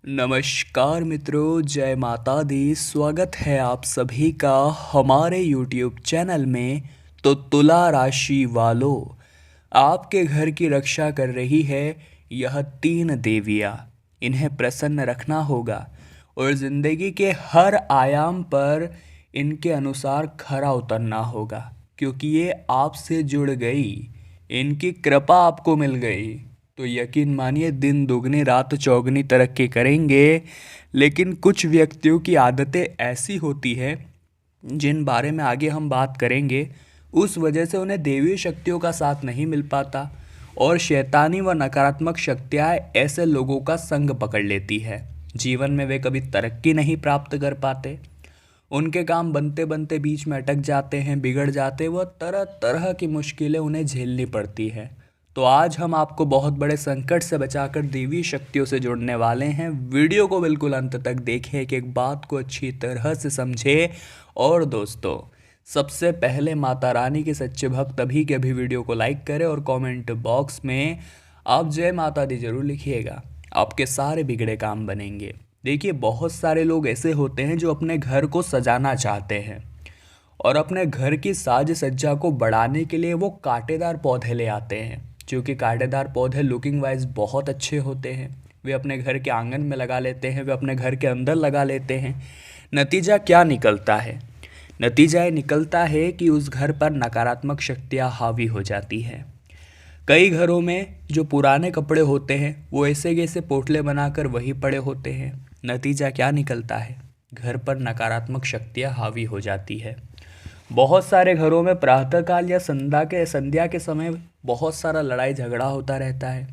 नमस्कार मित्रों, जय माता दी। स्वागत है आप सभी का हमारे YouTube चैनल में। तो तुला राशि वालों, आपके घर की रक्षा कर रही है यह 3 देवियाँ। इन्हें प्रसन्न रखना होगा और ज़िंदगी के हर आयाम पर इनके अनुसार खरा उतरना होगा, क्योंकि ये आपसे जुड़ गई, इनकी कृपा आपको मिल गई। तो यकीन मानिए दिन दुगनी रात चौगनी तरक्की करेंगे। लेकिन कुछ व्यक्तियों की आदतें ऐसी होती है जिन बारे में आगे हम बात करेंगे, उस वजह से उन्हें देवी शक्तियों का साथ नहीं मिल पाता और शैतानी व नकारात्मक शक्तियाँ ऐसे लोगों का संग पकड़ लेती है। जीवन में वे कभी तरक्की नहीं प्राप्त कर पाते, उनके काम बनते बनते बीच में अटक जाते हैं, बिगड़ जाते, वह तरह तरह की मुश्किलें उन्हें झेलनी पड़ती है। तो आज हम आपको बहुत बड़े संकट से बचाकर देवी शक्तियों से जोड़ने वाले हैं। वीडियो को बिल्कुल अंत तक देखें कि एक बात को अच्छी तरह से समझें। और दोस्तों, सबसे पहले माता रानी के सच्चे भक्त अभी के अभी वीडियो को लाइक करें और कमेंट बॉक्स में आप जय माता दी जरूर लिखिएगा। आपके सारे बिगड़े काम बनेंगे। देखिए, बहुत सारे लोग ऐसे होते हैं जो अपने घर को सजाना चाहते हैं और अपने घर की साज सज्जा को बढ़ाने के लिए वो कांटेदार पौधे ले आते हैं, क्योंकि कांटेदार पौधे लुकिंग वाइज बहुत अच्छे होते हैं। वे अपने घर के आंगन में लगा लेते हैं, वे अपने घर के अंदर लगा लेते हैं। नतीजा क्या निकलता है? नतीजा ये निकलता है कि उस घर पर नकारात्मक शक्तियाँ हावी हो जाती है। कई घरों में जो पुराने कपड़े होते हैं वो ऐसे कैसे पोटले बनाकर वही पड़े होते हैं। नतीजा क्या निकलता है? घर पर नकारात्मक शक्तियाँ हावी हो जाती है। बहुत सारे घरों में प्रातःकाल या संध्या के समय बहुत सारा लड़ाई झगड़ा होता रहता है।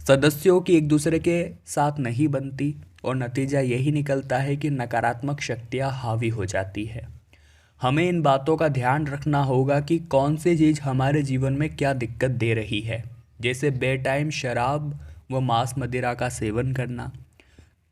सदस्यों की एक दूसरे के साथ नहीं बनती और नतीजा यही निकलता है कि नकारात्मक शक्तियाँ हावी हो जाती है। हमें इन बातों का ध्यान रखना होगा कि कौन सी चीज़ हमारे जीवन में क्या दिक्कत दे रही है, जैसे बेटाइम शराब व मांस मदिरा का सेवन करना,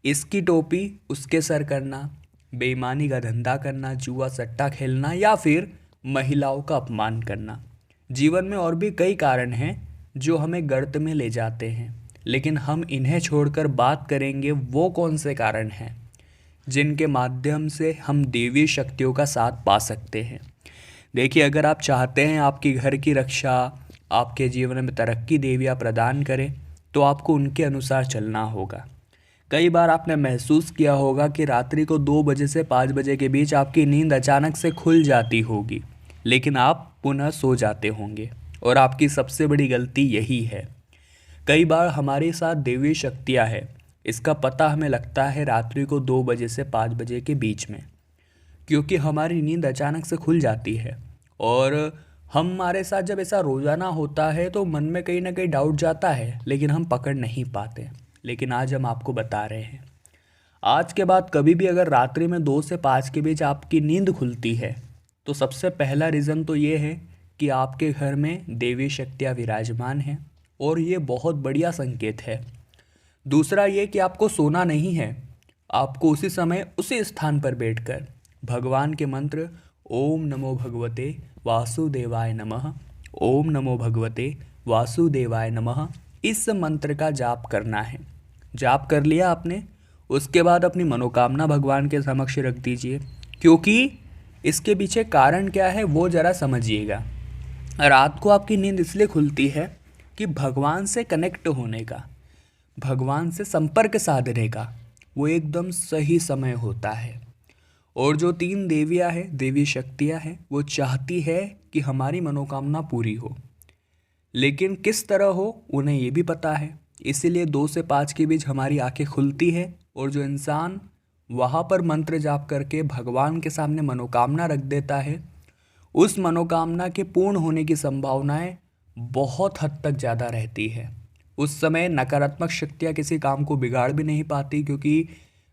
इसकी टोपी उसके सर करना, बेईमानी का धंधा करना, जुआ सट्टा खेलना या फिर महिलाओं का अपमान करना। जीवन में और भी कई कारण हैं जो हमें गर्त में ले जाते हैं, लेकिन हम इन्हें छोड़कर बात करेंगे वो कौन से कारण हैं जिनके माध्यम से हम देवी शक्तियों का साथ पा सकते हैं। देखिए, अगर आप चाहते हैं आपकी घर की रक्षा, आपके जीवन में तरक्की देवियाँ प्रदान करें, तो आपको उनके अनुसार चलना होगा। कई बार आपने महसूस किया होगा कि रात्रि को 2 बजे से 5 बजे के बीच आपकी नींद अचानक से खुल जाती होगी, लेकिन आप पुनः सो जाते होंगे और आपकी सबसे बड़ी गलती यही है। कई बार हमारे साथ देवी शक्तियाँ हैं, इसका पता हमें लगता है रात्रि को 2 बजे से 5 बजे के बीच में, क्योंकि हमारी नींद अचानक से खुल जाती है। और हमारे साथ जब ऐसा रोज़ाना होता है तो मन में कहीं ना कहीं डाउट जाता है, लेकिन हम पकड़ नहीं पाते। लेकिन आज हम आपको बता रहे हैं, आज के बाद कभी भी अगर रात्रि में 2 से 5 के बीच आपकी नींद खुलती है, तो सबसे पहला रीज़न तो ये है कि आपके घर में देवी शक्तियाँ विराजमान हैं और ये बहुत बढ़िया संकेत है। दूसरा ये कि आपको सोना नहीं है, आपको उसी समय उसी स्थान पर बैठकर भगवान के मंत्र ओम नमो भगवते वासुदेवाय नमः, ओम नमो भगवते वासुदेवाय नमः, इस मंत्र का जाप करना है। जाप कर लिया आपने, उसके बाद अपनी मनोकामना भगवान के समक्ष रख दीजिए, क्योंकि इसके पीछे कारण क्या है वो ज़रा समझिएगा। रात को आपकी नींद इसलिए खुलती है कि भगवान से कनेक्ट होने का, भगवान से संपर्क साधने का वो एकदम सही समय होता है। और जो 3 देवियाँ हैं, देवी शक्तियाँ हैं, वो चाहती है कि हमारी मनोकामना पूरी हो, लेकिन किस तरह हो उन्हें ये भी पता है। इसीलिए 2 से 5 के बीच हमारी आंखें खुलती है और जो इंसान वहाँ पर मंत्र जाप करके भगवान के सामने मनोकामना रख देता है, उस मनोकामना के पूर्ण होने की संभावनाएं बहुत हद तक ज़्यादा रहती है। उस समय नकारात्मक शक्तियाँ किसी काम को बिगाड़ भी नहीं पाती, क्योंकि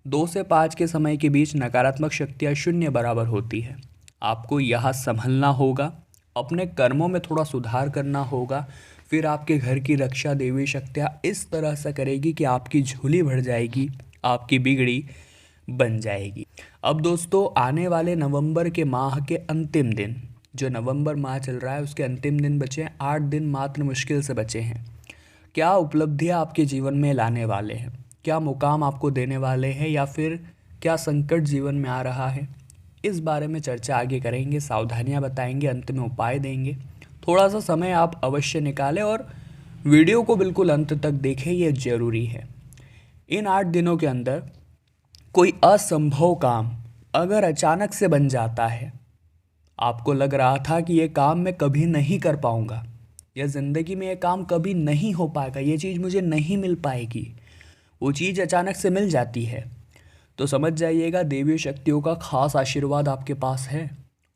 2 से 5 के समय के बीच नकारात्मक शक्तियाँ 0 बराबर होती है। आपको यह संभलना होगा, अपने कर्मों में थोड़ा सुधार करना होगा, फिर आपके घर की रक्षा देवी शक्तियाँ इस तरह से करेगी कि आपकी झोली भर जाएगी, आपकी बिगड़ी बन जाएगी। अब दोस्तों, आने वाले नवंबर के माह के अंतिम दिन, जो नवंबर माह चल रहा है उसके अंतिम दिन बचे हैं, 8 दिन मात्र मुश्किल से बचे हैं। क्या उपलब्धियाँ आपके जीवन में लाने वाले हैं, क्या मुकाम आपको देने वाले हैं या फिर क्या संकट जीवन में आ रहा है, इस बारे में चर्चा आगे करेंगे, सावधानियां बताएंगे, अंत में उपाय देंगे। थोड़ा सा समय आप अवश्य निकालें और वीडियो को बिल्कुल अंत तक देखें, ये ज़रूरी है। इन 8 दिनों के अंदर कोई असंभव काम अगर अचानक से बन जाता है, आपको लग रहा था कि ये काम मैं कभी नहीं कर पाऊंगा या ज़िंदगी में ये काम कभी नहीं हो पाएगा, ये चीज़ मुझे नहीं मिल पाएगी, वो चीज़ अचानक से मिल जाती है, तो समझ जाइएगा देवी शक्तियों का खास आशीर्वाद आपके पास है।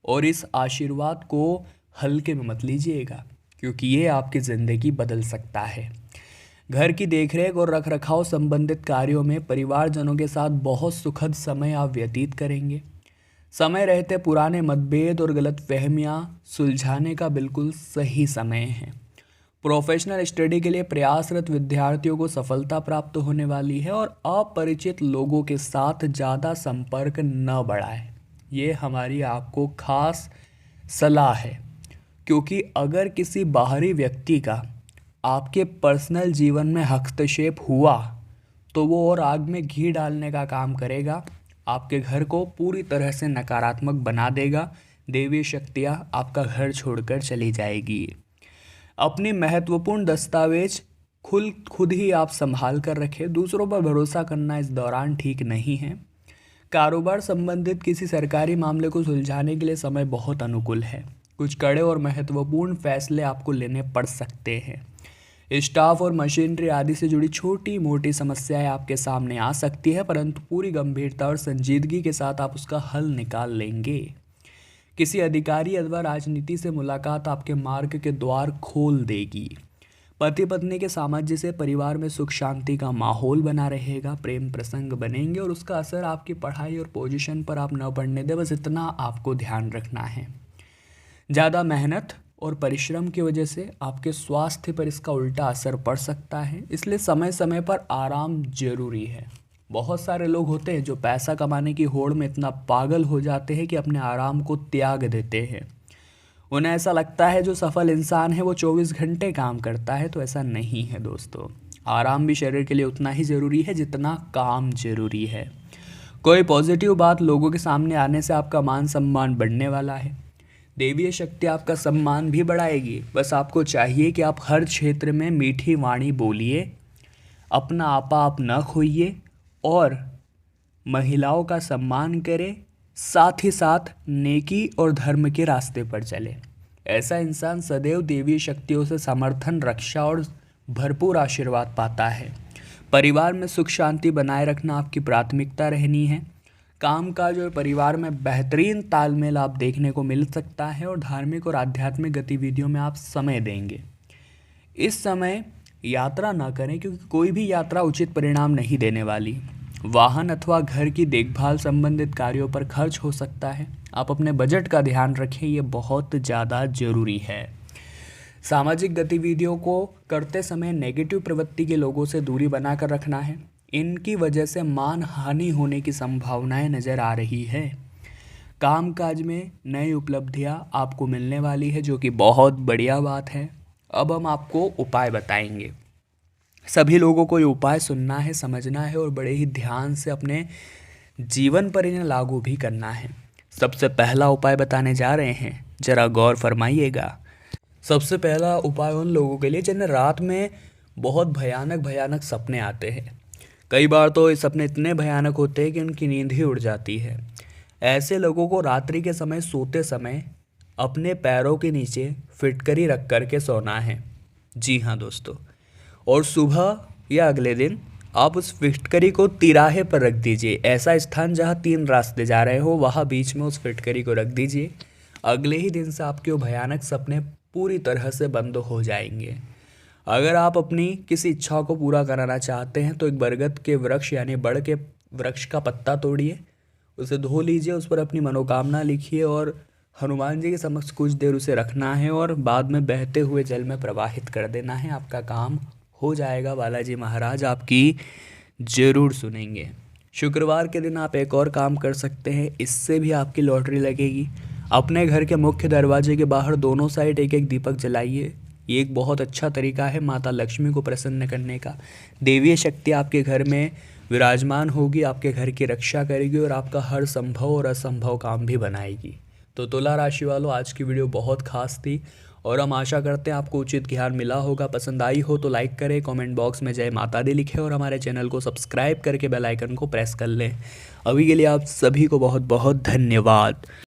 और इस आशीर्वाद को हल्के में मत लीजिएगा, क्योंकि ये आपकी ज़िंदगी बदल सकता है। घर की देखरेख और रखरखाव संबंधित कार्यों में परिवारजनों के साथ बहुत सुखद समय आप व्यतीत करेंगे। समय रहते पुराने मतभेद और गलतफहमियां सुलझाने का बिल्कुल सही समय है। प्रोफेशनल स्टडी के लिए प्रयासरत विद्यार्थियों को सफलता प्राप्त होने वाली है और अपरिचित लोगों के साथ ज़्यादा संपर्क न बढ़ाएं। ये हमारी आपको खास सलाह है, क्योंकि अगर किसी बाहरी व्यक्ति का आपके पर्सनल जीवन में हस्तक्षेप हुआ तो वो और आग में घी डालने का काम करेगा, आपके घर को पूरी तरह से नकारात्मक बना देगा। देवी शक्तियाँ आपका घर छोड़कर चली जाएगी। अपनी महत्वपूर्ण दस्तावेज खुद ही आप संभाल कर रखें। दूसरों पर भरोसा करना इस दौरान ठीक नहीं है। कारोबार संबंधित किसी सरकारी मामले को सुलझाने के लिए समय बहुत अनुकूल है। कुछ कड़े और महत्वपूर्ण फैसले आपको लेने पड़ सकते हैं। स्टाफ और मशीनरी आदि से जुड़ी छोटी मोटी समस्याएं आपके सामने आ सकती है, परंतु पूरी गंभीरता और संजीदगी के साथ आप उसका हल निकाल लेंगे। किसी अधिकारी अथवा राजनीति से मुलाकात आपके मार्ग के द्वार खोल देगी। पति पत्नी के सामंजस्य से परिवार में सुख शांति का माहौल बना रहेगा। प्रेम प्रसंग बनेंगे और उसका असर आपकी पढ़ाई और पोजीशन पर आप न पड़ने दें, बस इतना आपको ध्यान रखना है। ज़्यादा मेहनत और परिश्रम की वजह से आपके स्वास्थ्य पर इसका उल्टा असर पड़ सकता है, इसलिए समय समय पर आराम जरूरी है। बहुत सारे लोग होते हैं जो पैसा कमाने की होड़ में इतना पागल हो जाते हैं कि अपने आराम को त्याग देते हैं। उन्हें ऐसा लगता है जो सफल इंसान है वो 24 घंटे काम करता है, तो ऐसा नहीं है दोस्तों। आराम भी शरीर के लिए उतना ही ज़रूरी है जितना काम जरूरी है। कोई पॉजिटिव बात लोगों के सामने आने से आपका मान सम्मान बढ़ने वाला है। देवीय शक्ति आपका सम्मान भी बढ़ाएगी। बस आपको चाहिए कि आप हर क्षेत्र में मीठी वाणी बोलिए, अपना आपा आप न खोइए और महिलाओं का सम्मान करें, साथ ही साथ नेकी और धर्म के रास्ते पर चले। ऐसा इंसान सदैव देवी शक्तियों से समर्थन, रक्षा और भरपूर आशीर्वाद पाता है। परिवार में सुख शांति बनाए रखना आपकी प्राथमिकता रहनी है। कामकाज और परिवार में बेहतरीन तालमेल आप देखने को मिल सकता है और धार्मिक और आध्यात्मिक गतिविधियों में आप समय देंगे। इस समय यात्रा ना करें, क्योंकि कोई भी यात्रा उचित परिणाम नहीं देने वाली। वाहन अथवा घर की देखभाल संबंधित कार्यों पर खर्च हो सकता है। आप अपने बजट का ध्यान रखें, ये बहुत ज़्यादा ज़रूरी है। सामाजिक गतिविधियों को करते समय नेगेटिव प्रवृत्ति के लोगों से दूरी बनाकर रखना है। इनकी वजह से मान हानि होने की संभावनाएं नज़र आ रही है। कामकाज में नई उपलब्धियां आपको मिलने वाली है, जो कि बहुत बढ़िया बात है। अब हम आपको उपाय बताएंगे। सभी लोगों को ये उपाय सुनना है, समझना है और बड़े ही ध्यान से अपने जीवन पर इन्हें लागू भी करना है। सबसे पहला उपाय बताने जा रहे हैं, जरा गौर फरमाइएगा। सबसे पहला उपाय उन लोगों के लिए जिन्हें रात में बहुत भयानक भयानक सपने आते हैं। कई बार तो ये सपने इतने भयानक होते हैं कि उनकी नींद ही उड़ जाती है। ऐसे लोगों को रात्रि के समय सोते समय अपने पैरों के नीचे फिटकरी रख कर के सोना है। जी हाँ दोस्तों, और सुबह या अगले दिन आप उस फिटकरी को तिराहे पर रख दीजिए। ऐसा स्थान जहाँ 3 रास्ते जा रहे हो, वहाँ बीच में उस फिटकरी को रख दीजिए। अगले ही दिन से आपके वो भयानक सपने पूरी तरह से बंद हो जाएंगे। अगर आप अपनी किसी इच्छा को पूरा कराना चाहते हैं तो एक बरगद के वृक्ष यानी बड़ के वृक्ष का पत्ता तोड़िए, उसे धो लीजिए, उस पर अपनी मनोकामना लिखिए और हनुमान जी के समक्ष कुछ देर उसे रखना है और बाद में बहते हुए जल में प्रवाहित कर देना है। आपका काम हो जाएगा। बालाजी महाराज आपकी ज़रूर सुनेंगे। शुक्रवार के दिन आप एक और काम कर सकते हैं, इससे भी आपकी लॉटरी लगेगी। अपने घर के मुख्य दरवाजे के बाहर दोनों साइड एक एक दीपक जलाइए ये एक बहुत अच्छा तरीका है माता लक्ष्मी को प्रसन्न करने का। देवीय शक्ति आपके घर में विराजमान होगी, आपके घर की रक्षा करेगी और आपका हर संभव और असंभव काम भी बनाएगी। तो तुला राशि वालों, आज की वीडियो बहुत खास थी और हम आशा करते हैं आपको उचित ज्ञान मिला होगा। पसंद आई हो तो लाइक करें, कमेंट बॉक्स में जय माता दी लिखें और हमारे चैनल को सब्सक्राइब करके बेल आइकन को प्रेस कर लें। अभी के लिए आप सभी को बहुत बहुत धन्यवाद।